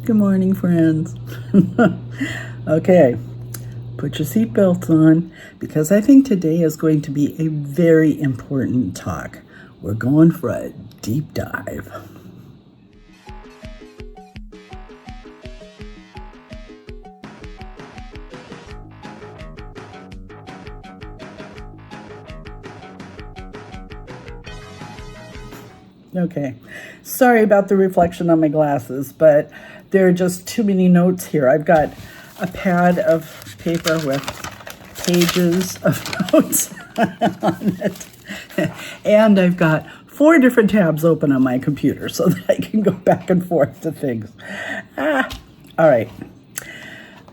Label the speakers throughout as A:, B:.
A: Good morning, friends. Okay, put your seatbelts on because I think today is going to be a very important talk. We're going for a deep dive. Okay, sorry about the reflection on my glasses, but there are just too many notes here. I've got a pad of paper with pages of notes on it, and I've got 4 different tabs open on my computer so that I can go back and forth to things. All right.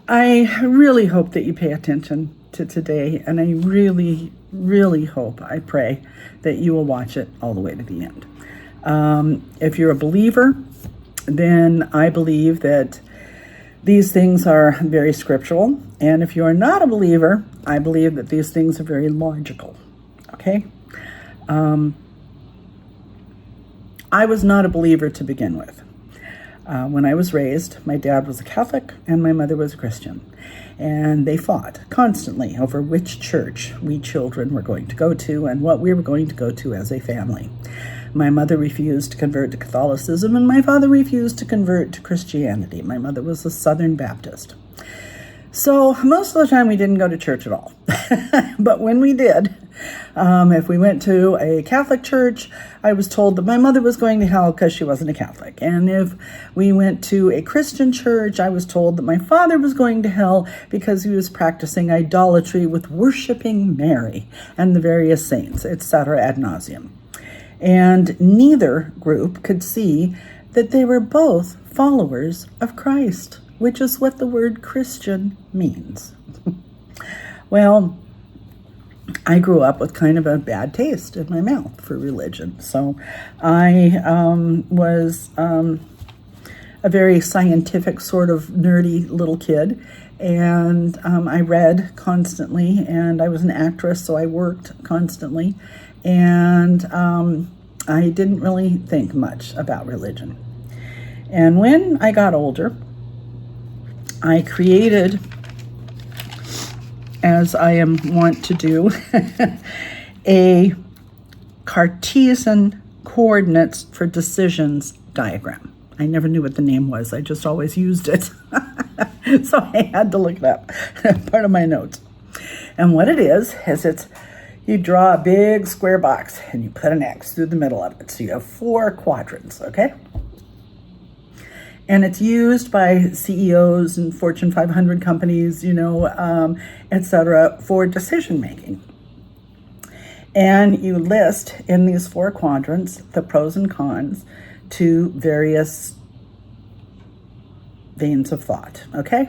A: I really hope that you pay attention to today, and I really, really hope, I pray, that you will watch it all the way to the end. If you're a believer, then I believe that these things are very scriptural. And if you are not a believer, I believe that these things are very logical. Okay? I was not a believer to begin with. When I was raised, my dad was a Catholic and my mother was a Christian. And they fought constantly over which church we children were going to go to and what we were going to go to as a family. My mother refused to convert to Catholicism, and my father refused to convert to Christianity. My mother was a Southern Baptist. So most of the time we didn't go to church at all. But when we did, if we went to a Catholic church, I was told that my mother was going to hell because she wasn't a Catholic. And if we went to a Christian church, I was told that my father was going to hell because he was practicing idolatry with worshiping Mary and the various saints, etc. ad nauseum. And neither group could see that they were both followers of Christ, which is what the word Christian means. Well, I grew up with kind of a bad taste in my mouth for religion. So I was a very scientific sort of nerdy little kid. And I read constantly, and I was an actress, so I worked constantly. And I didn't really think much about religion. And when I got older, I created, as I am wont to do, a Cartesian coordinates for decisions diagram. I never knew what the name was. I just always used it. So I had to look it up, part of my notes. And what it is it's, you draw a big square box and you put an X through the middle of it. So you have 4 quadrants, okay? And it's used by CEOs and Fortune 500 companies, etc., for decision making. And you list in these 4 quadrants the pros and cons to various veins of thought, okay?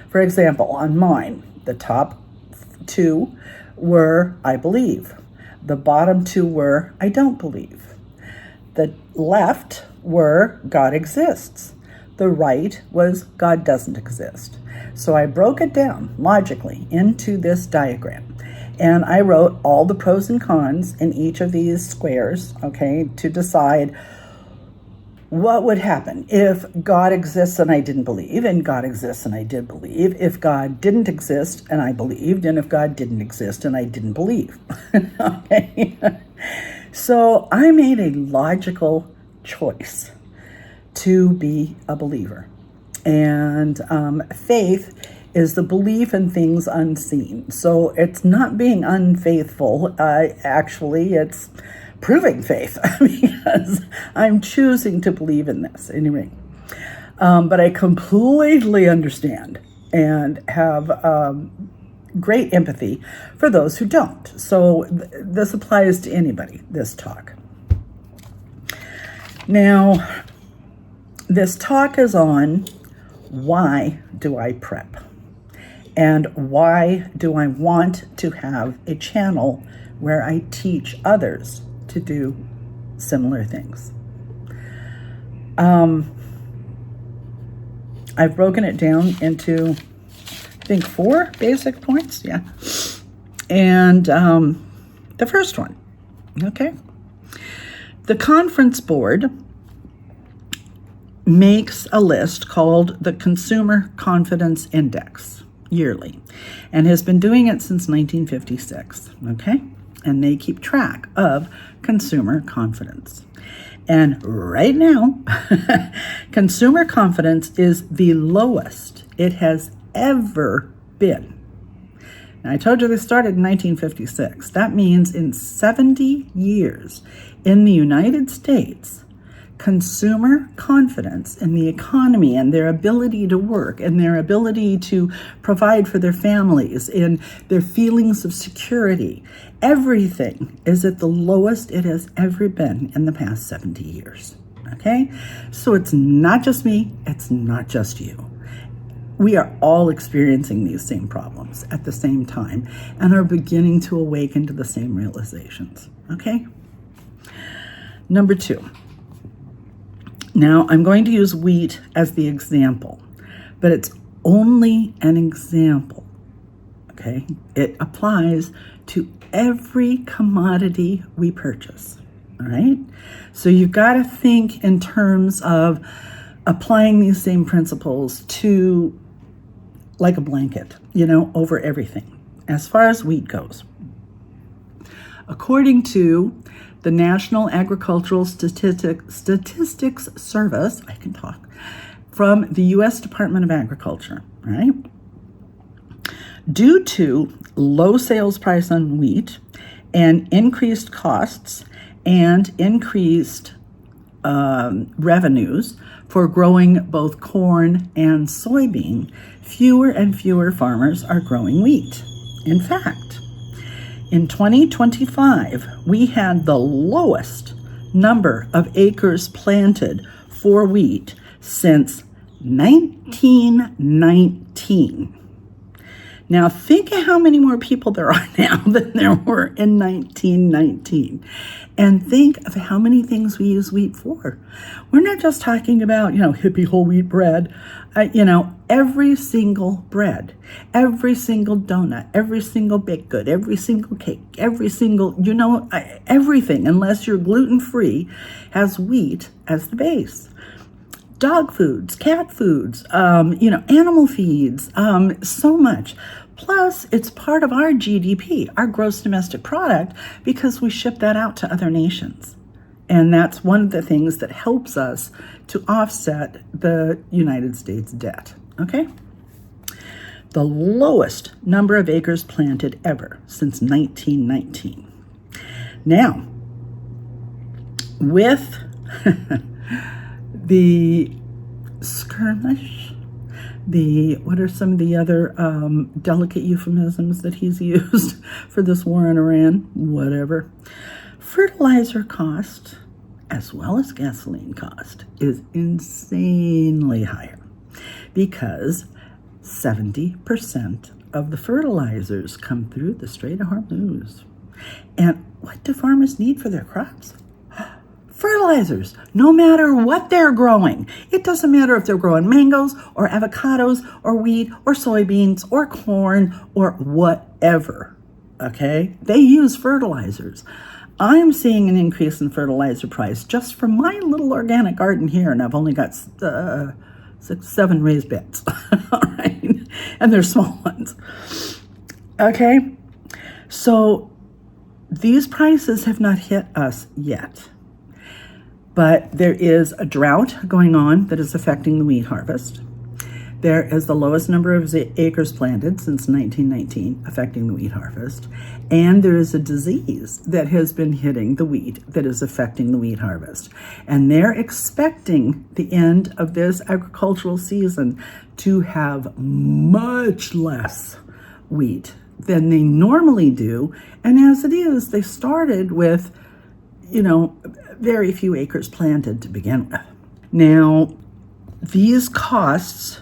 A: For example, on mine, the top 2 were I believe. The bottom 2 were I don't believe. The left were God exists. The right was God doesn't exist. So I broke it down logically into this diagram. And I wrote all the pros and cons in each of these squares, okay, to decide what would happen if God exists and I didn't believe, and God exists and I did believe, if God didn't exist and I believed, and if God didn't exist and I didn't believe. Okay? So I made a logical choice to be a believer. And faith is the belief in things unseen. So it's not being unfaithful. Actually, it's proving faith because I'm choosing to believe in this anyway. But I completely understand and have great empathy for those who don't. So this applies to anybody, this talk. Now, this talk is on why do I prep? And why do I want to have a channel where I teach others to do similar things? I've broken it down into, I think, 4 basic points. Yeah. And the first one, okay. The conference board makes a list called the Consumer Confidence Index yearly and has been doing it since 1956, okay? And they keep track of consumer confidence. And right now, consumer confidence is the lowest it has ever been. Now, I told you they started in 1956. That means in 70 years in the United States, consumer confidence in the economy and their ability to work and their ability to provide for their families and their feelings of security, everything is at the lowest it has ever been in the past 70 years. Okay? So it's not just me, it's not just you. We are all experiencing these same problems at the same time and are beginning to awaken to the same realizations. Okay? Number 2. Now, I'm going to use wheat as the example, but it's only an example, okay? It applies to every commodity we purchase, all right? So you've got to think in terms of applying these same principles to, like a blanket, over everything, as far as wheat goes. According to the National Agricultural Statistics Service, I can talk, from the U.S. Department of Agriculture, right? Due to low sales price on wheat and increased costs and increased revenues for growing both corn and soybean, fewer and fewer farmers are growing wheat. In fact, in 2025, we had the lowest number of acres planted for wheat since 1919. Now, think of how many more people there are now than there were in 1919. And think of how many things we use wheat for. We're not just talking about, hippie whole wheat bread. Every single bread, every single donut, every single baked good, every single cake, every single, everything, unless you're gluten-free, has wheat as the base. Dog foods, cat foods, animal feeds, so much. Plus, it's part of our GDP, our gross domestic product, because we ship that out to other nations. And that's one of the things that helps us to offset the United States debt, okay? The lowest number of acres planted ever since 1919. Now, with the skirmish, what are some of the other delicate euphemisms that he's used for this war in Iran? Whatever. Fertilizer cost, as well as gasoline cost, is insanely higher because 70% of the fertilizers come through the Strait of Hormuz. And what do farmers need for their crops? Fertilizers, no matter what they're growing. It doesn't matter if they're growing mangoes or avocados or wheat or soybeans or corn or whatever, okay? They use fertilizers. I'm seeing an increase in fertilizer price just from my little organic garden here, and I've only got 7 raised beds, all right? And they're small ones, okay? So these prices have not hit us yet. But there is a drought going on that is affecting the wheat harvest. There is the lowest number of acres planted since 1919 affecting the wheat harvest. And there is a disease that has been hitting the wheat that is affecting the wheat harvest. And they're expecting the end of this agricultural season to have much less wheat than they normally do. And as it is, they started with, very few acres planted to begin with. Now, these costs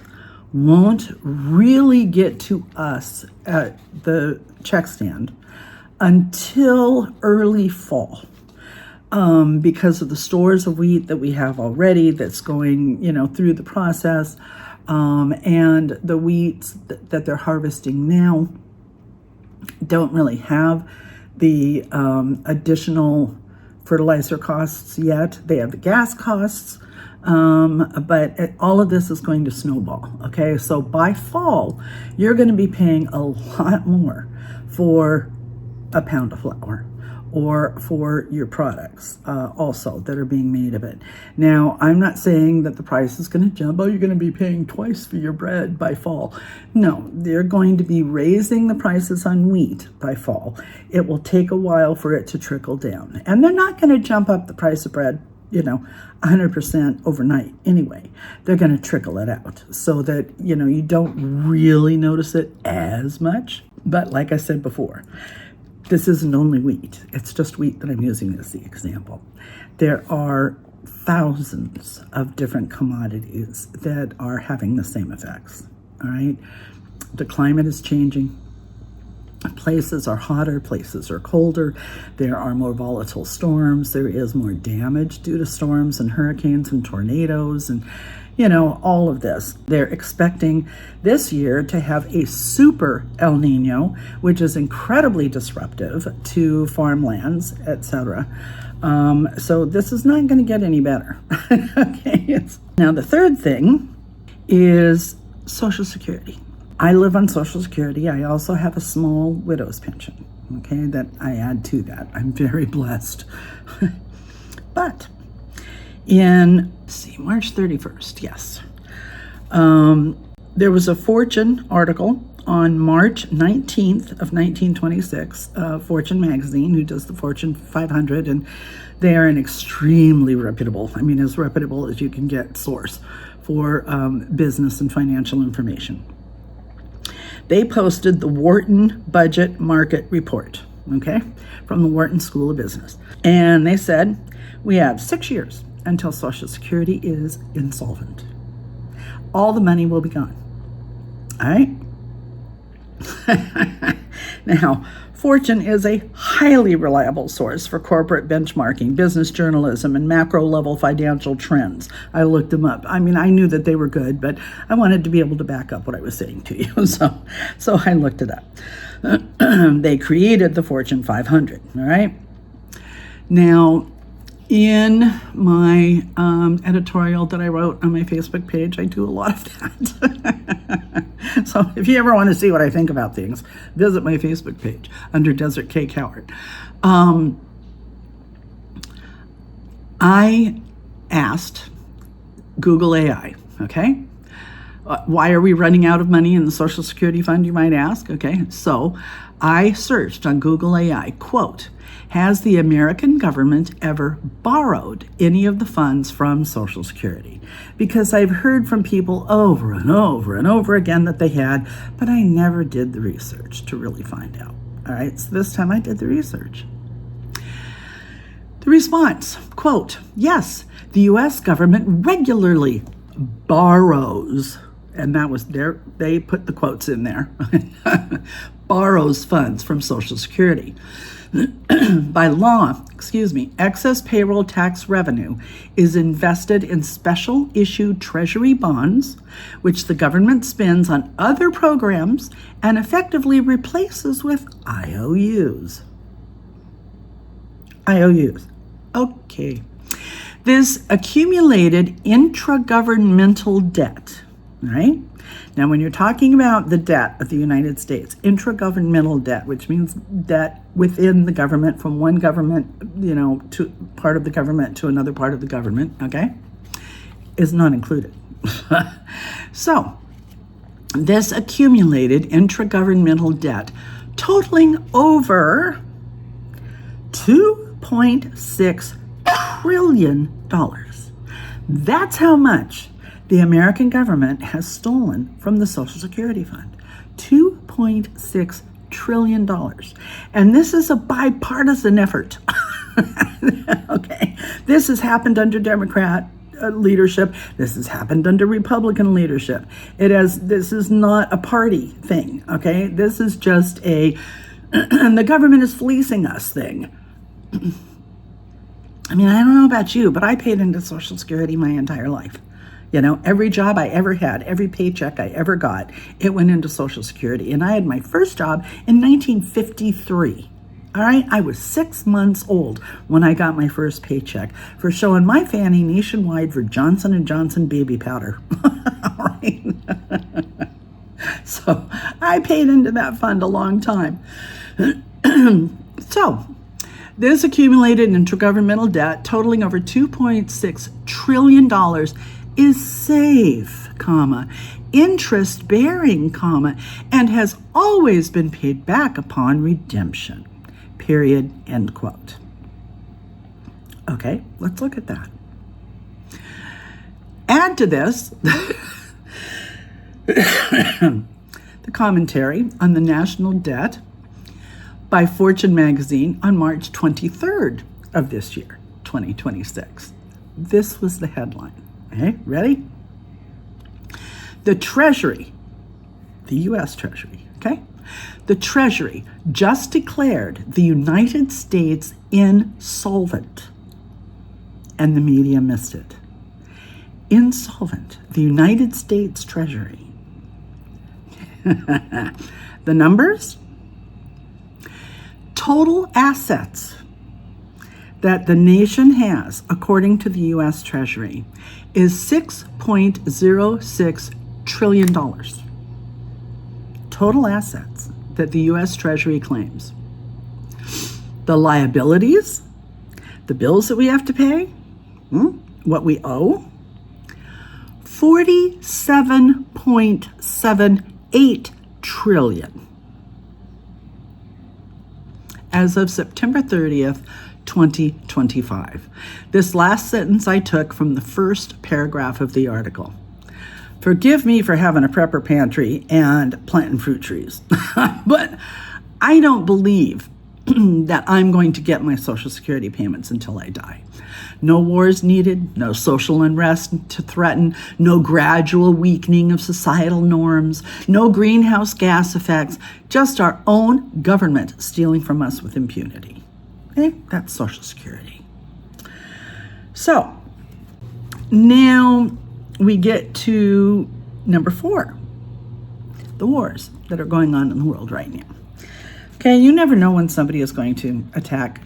A: won't really get to us at the check stand until early fall, because of the stores of wheat that we have already that's going, through the process, and the wheats that they're harvesting now don't really have the additional fertilizer costs yet. They have the gas costs All of this is going to snowball. Okay, so by fall, you're going to be paying a lot more for a pound of flour or for your products also that are being made of it. Now, I'm not saying that the price is going to jump. Oh, you're going to be paying twice for your bread by fall. No, they're going to be raising the prices on wheat by fall. It will take a while for it to trickle down. And they're not going to jump up the price of bread, 100% overnight anyway. They're going to trickle it out so that, you don't really notice it as much. But like I said before, this isn't only wheat. It's just wheat that I'm using as the example. There are thousands of different commodities that are having the same effects, all right? The climate is changing. Places are hotter, places are colder. There are more volatile storms. There is more damage due to storms and hurricanes and tornadoes and all of this. They're expecting this year to have a super El Nino, which is incredibly disruptive to farmlands, etc. So this is not going to get any better. Okay. Now, the third thing is Social Security. I live on Social Security. I also have a small widow's pension, okay, that I add to that. I'm very blessed. But in, March 31st, yes. There was a Fortune article on March 19th of 1926, Fortune magazine, who does the Fortune 500, and they are an extremely reputable, as reputable as you can get, source for business and financial information. They posted the Wharton Budget Market Report, okay, from the Wharton School of Business. And they said, we have 6 years until Social Security is insolvent. All the money will be gone. All right? Now, Fortune is a highly reliable source for corporate benchmarking, business journalism, and macro-level financial trends. I looked them up. I knew that they were good, but I wanted to be able to back up what I was saying to you. So I looked it up. They created the Fortune 500, all right? Now, in my editorial that I wrote on my Facebook page, I do a lot of that. So if you ever want to see what I think about things, visit my Facebook page under Desert K. Coward. I asked Google AI, okay? Why are we running out of money in the Social Security Fund, you might ask? Okay, so I searched on Google AI, quote, has the American government ever borrowed any of the funds from Social Security? Because I've heard from people over and over and over again that they had, but I never did the research to really find out. All right, so this time I did the research. The response, quote, yes, the U.S. government regularly borrows, and that was there, they put the quotes in there, borrows funds from Social Security. By law, excess payroll tax revenue is invested in special issued treasury bonds, which the government spends on other programs and effectively replaces with IOUs. IOUs. Okay. This accumulated intragovernmental debt, right? Now, when you're talking about the debt of the United States, intragovernmental debt, which means debt within the government, from one government, to part of the government to another part of the government, okay, is not included. So, this accumulated intragovernmental debt totaling over $2.6 trillion. That's how much the American government has stolen from the Social Security Fund. $2.6 trillion. And this is a bipartisan effort. Okay. This has happened under Democrat leadership. This has happened under Republican leadership. This is not a party thing. Okay. This is just the government is fleecing us thing. I don't know about you, but I paid into Social Security my entire life. Every job I ever had, every paycheck I ever got, it went into Social Security. And I had my first job in 1953. All right, I was 6 months old when I got my first paycheck for showing my fanny nationwide for Johnson & Johnson baby powder. All right. So I paid into that fund a long time. So this accumulated intergovernmental debt totaling over $2.6 trillion is safe, interest bearing, and has always been paid back upon redemption. Period. End quote. Okay, let's look at that. Add to this the commentary on the national debt by Fortune magazine on March 23rd of this year, 2026. This was the headline. Okay, ready? The Treasury, the U.S. Treasury, okay? The Treasury just declared the United States insolvent, and the media missed it. Insolvent, the United States Treasury. The numbers? Total assets that the nation has, according to the U.S. Treasury, is $6.06 trillion. Total assets that the U.S. Treasury claims. The liabilities, the bills that we have to pay, what we owe, $47.78 trillion as of September 30th, 2025. This last sentence I took from the first paragraph of the article. Forgive me for having a prepper pantry and planting fruit trees, but I don't believe that I'm going to get my Social Security payments until I die. No wars needed, no social unrest to threaten, no gradual weakening of societal norms, no greenhouse gas effects, just our own government stealing from us with impunity. Okay, that's Social Security. So now we get to number 4, the wars that are going on in the world right now. Okay, you never know when somebody is going to attack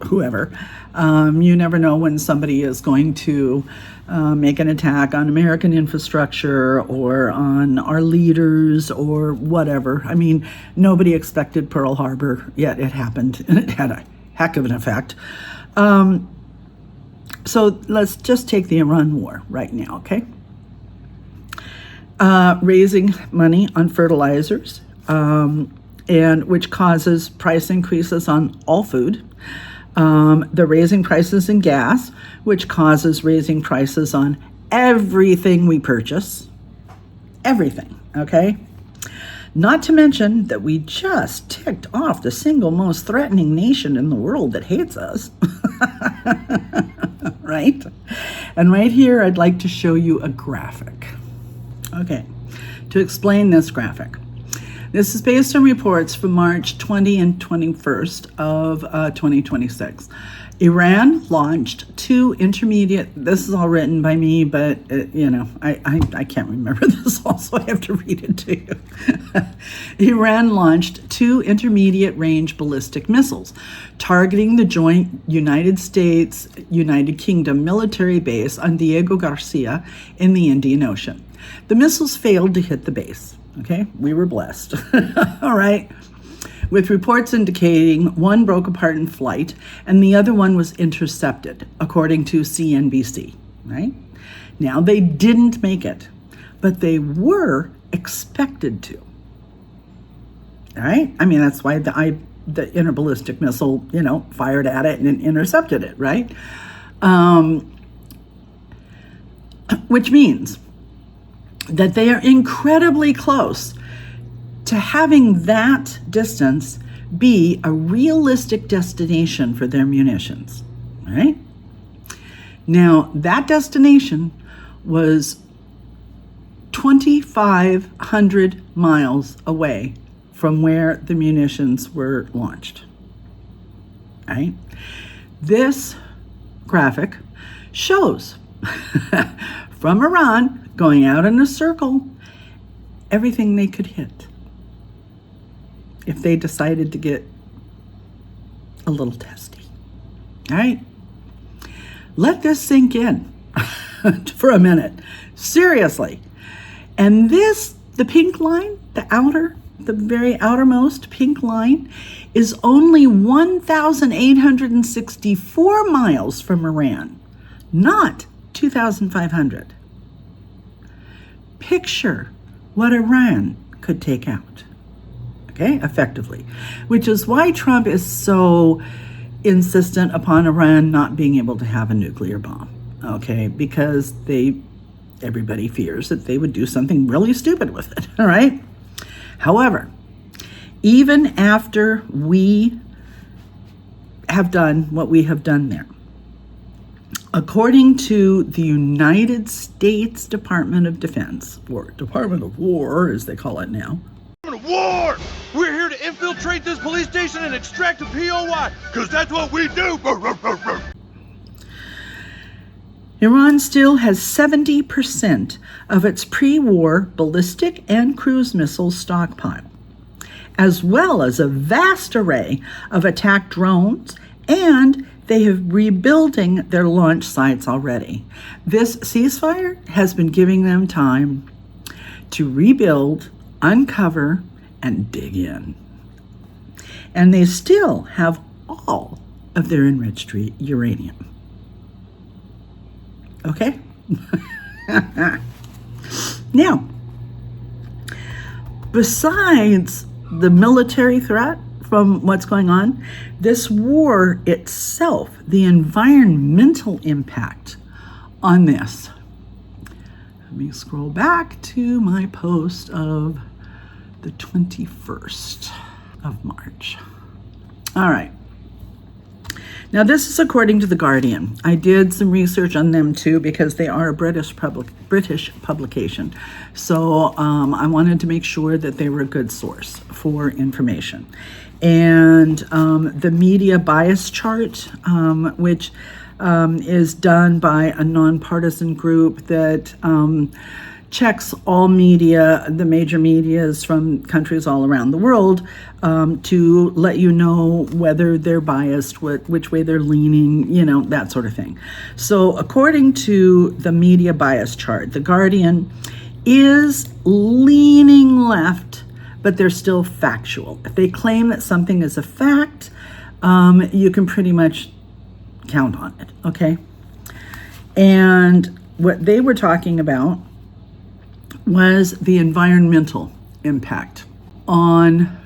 A: whoever. You never know when somebody is going to make an attack on American infrastructure or on our leaders or whatever. I mean, nobody expected Pearl Harbor, yet it happened, and it had a heck of an effect. So let's just take the Iran war right now, okay? Raising money on fertilizers, and which causes price increases on all food. They're raising prices in gas, which causes raising prices on everything we purchase. Everything, okay? Not to mention that we just ticked off the single most threatening nation in the world that hates us. Right? And right here, I'd like to show you a graphic. Okay, to explain this graphic. This is based on reports from March 20 and 21st of 2026. Iran launched 2 intermediate, this is all written by me, but I can't remember this all, so I have to read it to you. Iran launched 2 intermediate range ballistic missiles targeting the joint United States, United Kingdom military base on Diego Garcia in the Indian Ocean. The missiles failed to hit the base. Okay, we were blessed. All right. With reports indicating one broke apart in flight and the other one was intercepted, according to CNBC, right? Now, they didn't make it, but they were expected to. All right? I mean, that's why the interballistic missile, fired at it and intercepted it, right? Which means that they are incredibly close to having that distance be a realistic destination for their munitions, right? Now, that destination was 2,500 miles away from where the munitions were launched, right? This graphic shows from Iran going out in a circle everything they could hit if they decided to get a little testy. All right? Let this sink in for a minute. Seriously. And this, the pink line, the very outermost pink line, is only 1,864 miles from Iran, not 2,500. Picture what Iran could take out, okay, effectively, which is why Trump is so insistent upon Iran not being able to have a nuclear bomb, okay, because everybody fears that they would do something really stupid with it, all right? However, even after we have done what we have done there, according to the United States Department of Defense, or Department of War, as they call it now.
B: Department of War! We're here to infiltrate this police station and extract a POI, because that's what we do!
A: Iran still has 70% of its pre-war ballistic and cruise missiles stockpile, as well as a vast array of attack drones, and they have rebuilding their launch sites already. This ceasefire has been giving them time to rebuild, uncover, and dig in. And they still have all of their enriched uranium. Okay? Now, besides the military threat from what's going on, this war itself, the environmental impact on this. Let me scroll back to my post of the 21st of March. All right. Now, this is according to The Guardian. I did some research on them too because they are a British publication. So I wanted to make sure that they were a good source for information. And the media bias chart, which is done by a nonpartisan group that checks all media, the major medias from countries all around the world, to let you know whether they're biased, which way they're leaning, that sort of thing. So according to the media bias chart, The Guardian is leaning left, but they're still factual. If they claim that something is a fact, you can pretty much count on it, okay? And what they were talking about was the environmental impact on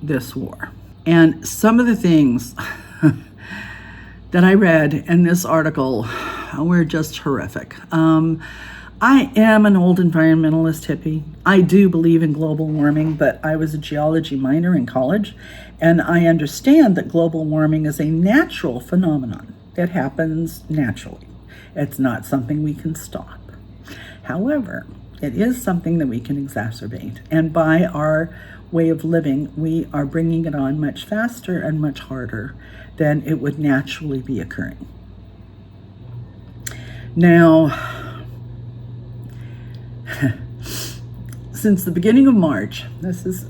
A: this war. And some of the things that I read in this article were just horrific. I am an old environmentalist hippie. I do believe in global warming, but I was a geology minor in college, and I understand that global warming is a natural phenomenon that happens naturally. It's not something we can stop. However, it is something that we can exacerbate, and by our way of living, we are bringing it on much faster and much harder than it would naturally be occurring. Now, since the beginning of March, this is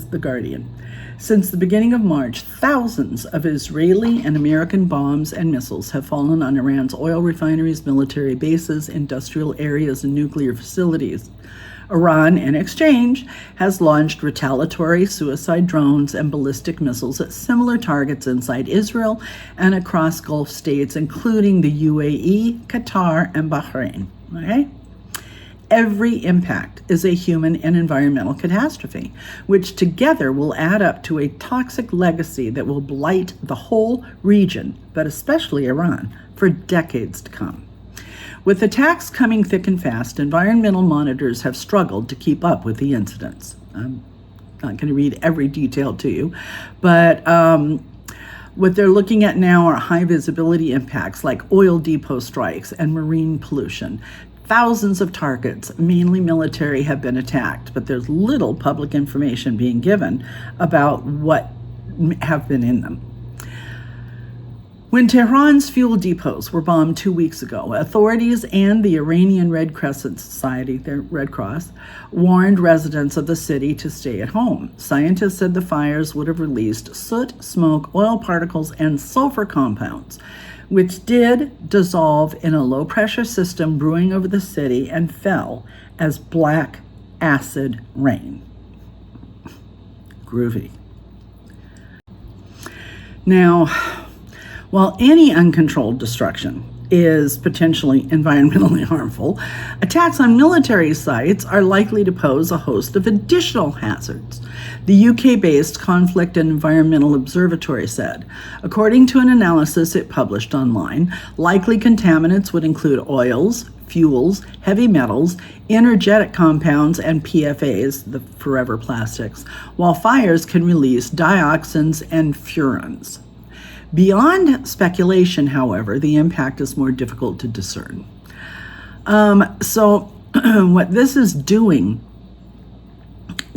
A: The Guardian. Since the beginning of March, thousands of Israeli and American bombs and missiles have fallen on Iran's oil refineries, military bases, industrial areas, and nuclear facilities. Iran, in exchange, has launched retaliatory suicide drones and ballistic missiles at similar targets inside Israel and across Gulf states, including the UAE, Qatar, and Bahrain. Okay? Every impact is a human and environmental catastrophe, which together will add up to a toxic legacy that will blight the whole region, but especially Iran, for decades to come. With attacks coming thick and fast, environmental monitors have struggled to keep up with the incidents. I'm not going to read every detail to you, but what they're looking at now are high visibility impacts like oil depot strikes and marine pollution. Thousands of targets, mainly military, have been attacked, but there's little public information being given about what have been in them. When Tehran's fuel depots were bombed 2 weeks ago, authorities and the Iranian Red Crescent Society, their Red Cross, warned residents of the city to stay at home. Scientists said the fires would have released soot, smoke, oil particles, and sulfur compounds, which did dissolve in a low-pressure system brewing over the city and fell as black acid rain. Groovy. Now, while any uncontrolled destruction is potentially environmentally harmful, attacks on military sites are likely to pose a host of additional hazards. The UK-based Conflict and Environmental Observatory said, according to an analysis it published online, likely contaminants would include oils, fuels, heavy metals, energetic compounds, and PFAs, the forever plastics, while fires can release dioxins and furans. Beyond speculation, however, the impact is more difficult to discern. So what this is doing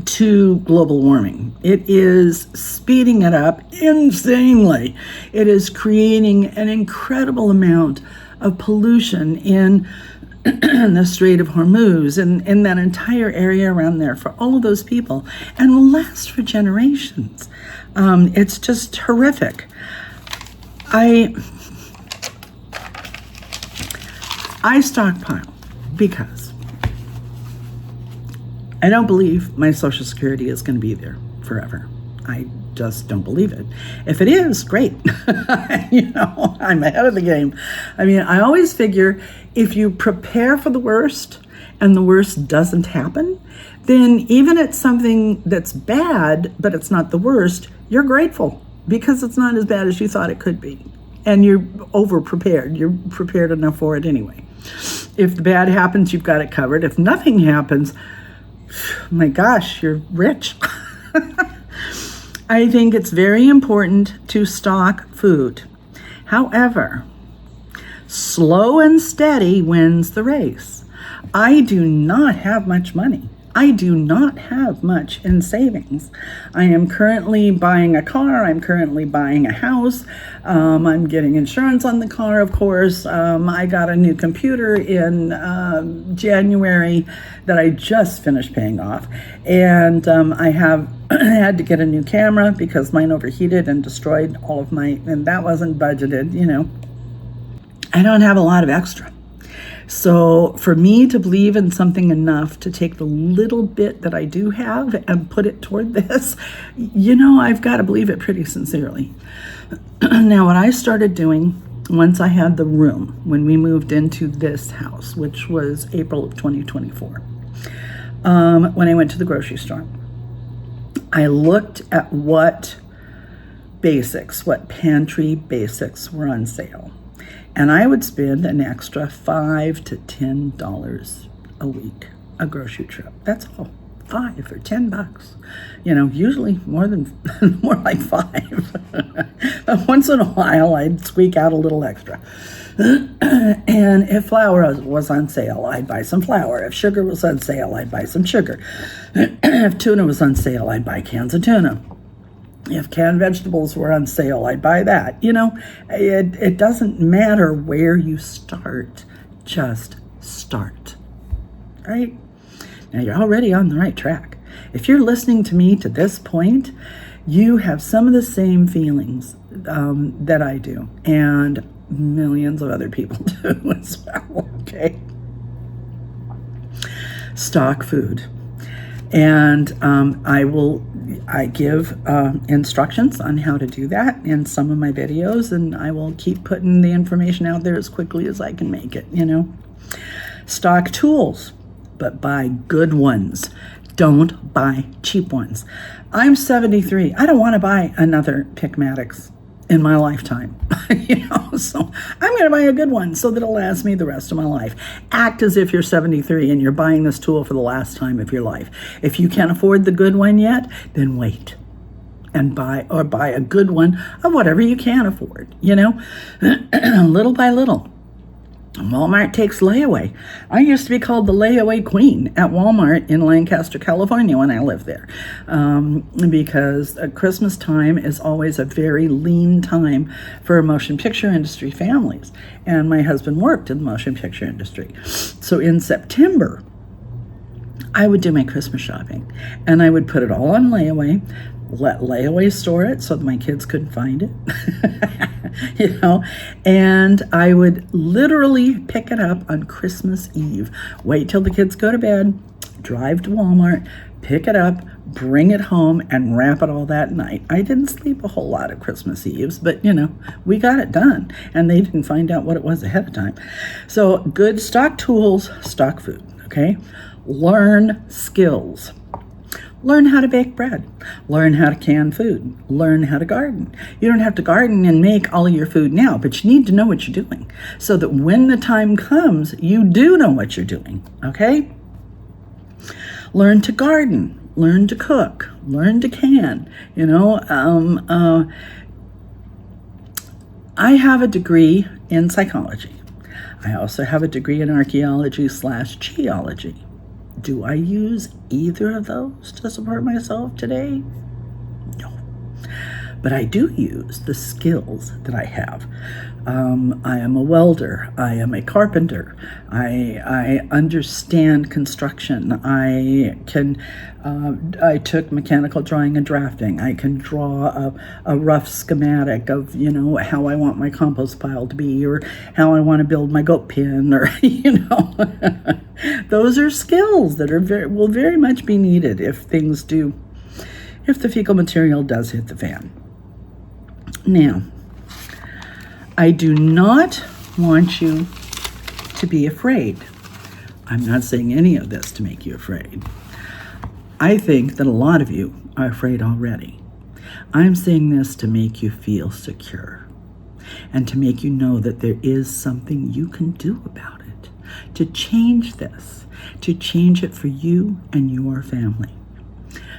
A: to global warming, it is speeding it up insanely. It is creating an incredible amount of pollution in the Strait of Hormuz and in that entire area around there for all of those people, and will last for generations. It's just horrific. I stockpile because I don't believe my Social Security is going to be there forever. I just don't believe it. If it is, great. I'm ahead of the game. I mean, I always figure if you prepare for the worst and the worst doesn't happen, then even it's something that's bad, but it's not the worst, you're grateful because it's not as bad as you thought it could be. And you're over-prepared. You're prepared enough for it anyway. If the bad happens, you've got it covered. If nothing happens, my gosh, you're rich. I think it's very important to stock food. However, slow and steady wins the race. I do not have much money. I do not have much in savings. I am currently buying a car. I'm currently buying a house. I'm getting insurance on the car, of course. I got a new computer in January that I just finished paying off. And I have had to get a new camera because mine overheated and destroyed all of and that wasn't budgeted, I don't have a lot of extra. So for me to believe in something enough to take the little bit that I do have and put it toward this, I've got to believe it pretty sincerely. Now, what I started doing once I had the room, when we moved into this house, which was April of 2024, when I went to the grocery store, I looked at what Pantry basics were on sale. And I would spend an extra $5 to $10 a week, a grocery trip. That's all, $5 or $10. Usually more like $5. But once in a while, I'd squeak out a little extra. And if flour was on sale, I'd buy some flour. If sugar was on sale, I'd buy some sugar. If tuna was on sale, I'd buy cans of tuna. If canned vegetables were on sale, I'd buy that. It doesn't matter where you start, just start, right? Now you're already on the right track. If you're listening to me to this point, you have some of the same feelings that I do, and millions of other people do as well, okay? Stock food. And I give instructions on how to do that in some of my videos, and I will keep putting the information out there as quickly as I can make it, Stock tools, but buy good ones. Don't buy cheap ones. I'm 73. I don't want to buy another Picmatics in my lifetime, so I'm going to buy a good one so that it'll last me the rest of my life. Act as if you're 73 and you're buying this tool for the last time of your life. If you can't afford the good one yet, then wait and buy a good one of whatever you can afford, little by little. Walmart takes layaway. I used to be called the layaway queen at Walmart in Lancaster, California when I lived there, because Christmas time is always a very lean time for motion picture industry families. And my husband worked in the motion picture industry. So in September, I would do my Christmas shopping and I would put it all on layaway, let layaway store it so that my kids couldn't find it, and I would literally pick it up on Christmas Eve, wait till the kids go to bed, drive to Walmart, pick it up, bring it home, and wrap it all that night. I didn't sleep a whole lot of Christmas Eves, but we got it done, and they didn't find out what it was ahead of time. So good stock tools, stock food, okay? Learn skills. Learn how to bake bread. Learn how to can food. Learn how to garden. You don't have to garden and make all of your food now, but you need to know what you're doing so that when the time comes, you do know what you're doing, okay? Learn to garden. Learn to cook. Learn to can. I have a degree in psychology. I also have a degree in archaeology/geology. Do I use either of those to support myself today? No. But I do use the skills that I have. I am a welder. I am a carpenter. I understand construction. I took mechanical drawing and drafting. I can draw a rough schematic of, how I want my compost pile to be, or how I want to build my goat pen, or, Those are skills that will very much be needed if the fecal material does hit the fan. Now, I do not want you to be afraid. I'm not saying any of this to make you afraid. I think that a lot of you are afraid already. I'm saying this to make you feel secure and to make you know that there is something you can do about it, to change this, to change it for you and your family.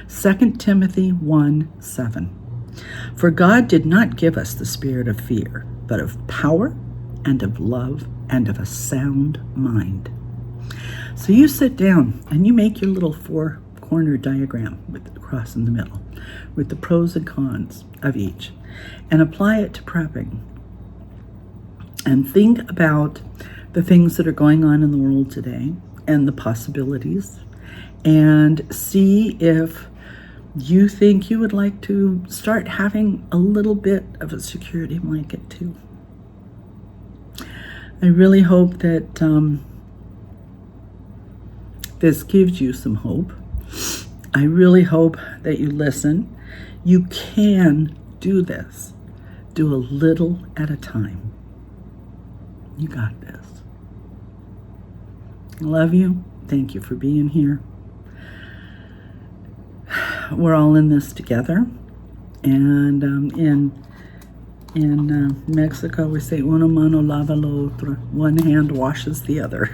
A: 2 Timothy 1:7. For God did not give us the spirit of fear, but of power and of love and of a sound mind. So you sit down and you make your little 4-corner diagram with the cross in the middle, with the pros and cons of each, and apply it to prepping. And think about the things that are going on in the world today and the possibilities, and see if you think you would like to start having a little bit of a security blanket too. I really hope that this gives you some hope. I really hope that you listen. You can do this. Do a little at a time. You got this. I love you. Thank you for being here. We're all in this together. And in Mexico, we say, una mano lava la otra. One hand washes the other.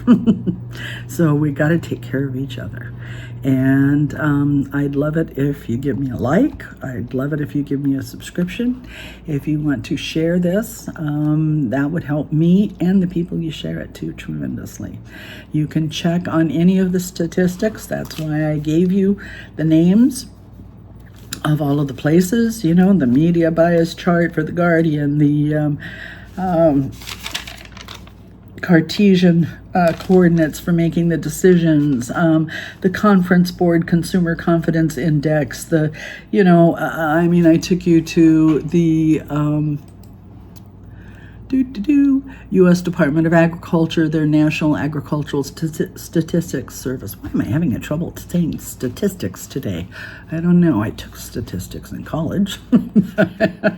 A: So we got to take care of each other. And I'd love it if you give me a like. I'd love it if you give me a subscription. If you want to share this, that would help me and the people you share it to tremendously. You can check on any of the statistics. That's why I gave you the names of all of the places, the media bias chart for The Guardian, the Cartesian coordinates for making the decisions, the Conference Board Consumer Confidence Index, I took you to the U.S. Department of Agriculture, their National Agricultural Statistics Service. Why am I having trouble saying statistics today? I don't know. I took statistics in college.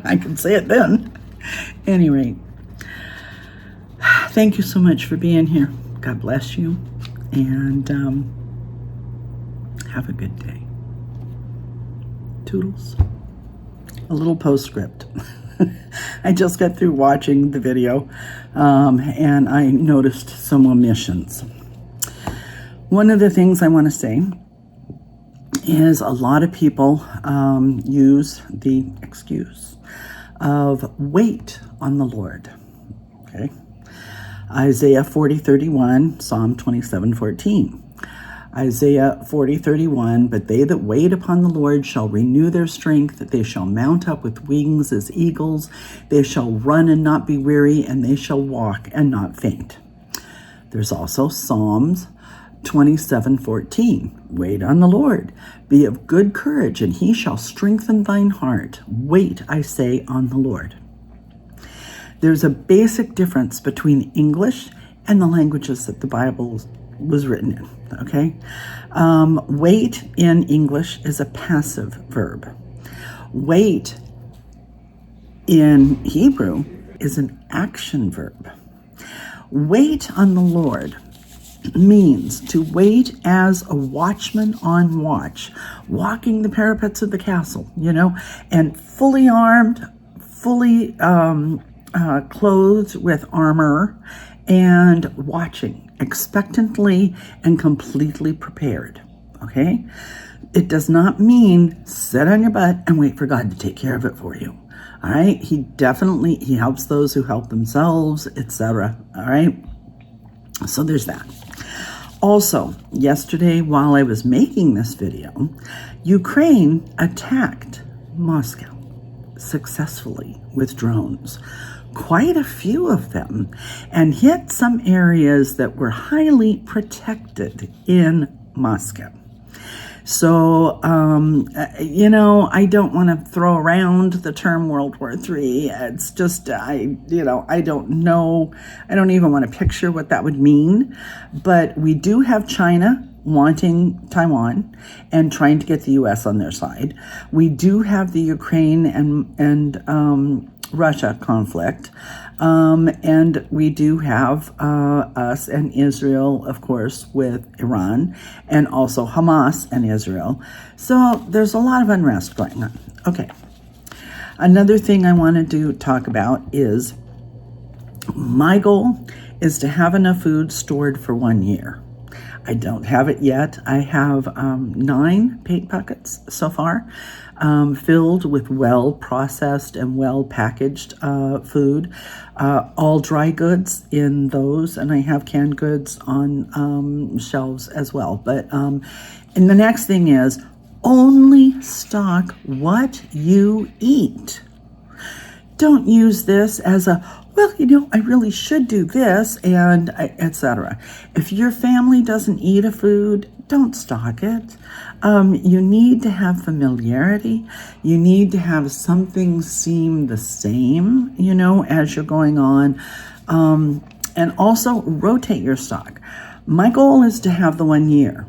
A: I can say it then. Anyway, thank you so much for being here. God bless you, and have a good day. Toodles. A little postscript. I just got through watching the video, and I noticed some omissions. One of the things I want to say is a lot of people use the excuse of wait on the Lord. Okay. Isaiah 40:31, Psalm 27:14. Isaiah 40:31, but they that wait upon the Lord shall renew their strength. They shall mount up with wings as eagles. They shall run and not be weary, and they shall walk and not faint. There's also Psalms 27:14. Wait on the Lord. Be of good courage, and he shall strengthen thine heart. Wait, I say, on the Lord. There's a basic difference between English and the languages that the Bible was written in, okay? Wait in English is a passive verb. Wait in Hebrew is an action verb. Wait on the Lord means to wait as a watchman on watch, walking the parapets of the castle, and fully armed, fully clothed with armor, and watching expectantly and completely prepared. Okay? It does not mean sit on your butt and wait for God to take care of it for you. All right? He helps those who help themselves, etc. All right? So there's that. Also, yesterday while I was making this video, Ukraine attacked Moscow successfully with drones, quite a few of them, and hit some areas that were highly protected in Moscow. So, I don't want to throw around the term World War III. It's just, I don't know. I don't even want to picture what that would mean. But we do have China wanting Taiwan and trying to get the U.S. on their side. We do have the Ukraine and Russia conflict. And we do have us and Israel, of course, with Iran, and also Hamas and Israel. So there's a lot of unrest going on. Okay. Another thing I wanted to talk about is my goal is to have enough food stored for 1 year. I don't have it yet. I have 9 paint buckets so far, filled with well-processed and well-packaged food, all dry goods in those, and I have canned goods on shelves as well. But and the next thing is only stock what you eat. Don't use this as a, well, I really should do this, and etc. If your family doesn't eat a food, don't stock it. You need to have familiarity. You need to have something seem the same, as you're going on. And also rotate your stock. My goal is to have the 1 year,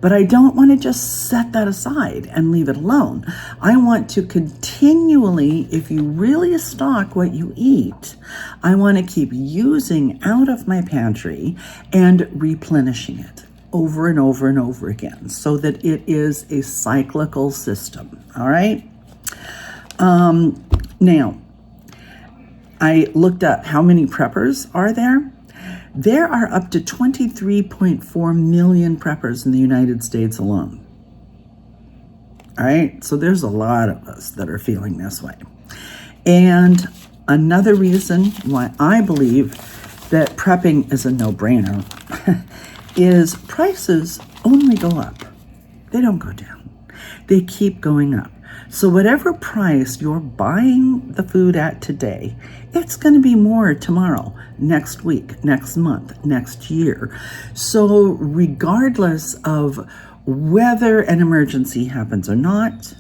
A: but I don't want to just set that aside and leave it alone. I want to continually, if you really stock what you eat, I want to keep using out of my pantry and replenishing it over and over and over again so that it is a cyclical system. All right. Now, I looked up how many preppers are there. There are up to 23.4 million preppers in the United States alone. All right, so there's a lot of us that are feeling this way. And another reason why I believe that prepping is a no-brainer is prices only go up. They don't go down. They keep going up. So whatever price you're buying the food at today, it's going to be more tomorrow, next week, next month, next year. So regardless of whether an emergency happens or not,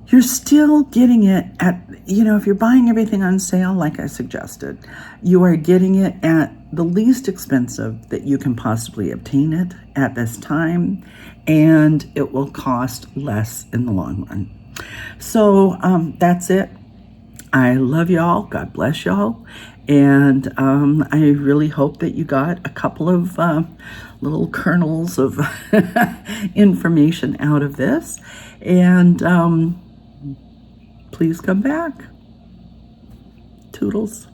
A: you're still getting it at, if you're buying everything on sale, like I suggested, you are getting it at the least expensive that you can possibly obtain it at this time, and it will cost less in the long run. So that's it. I love y'all. God bless y'all. And I really hope that you got a couple of little kernels of information out of this. And please come back. Toodles.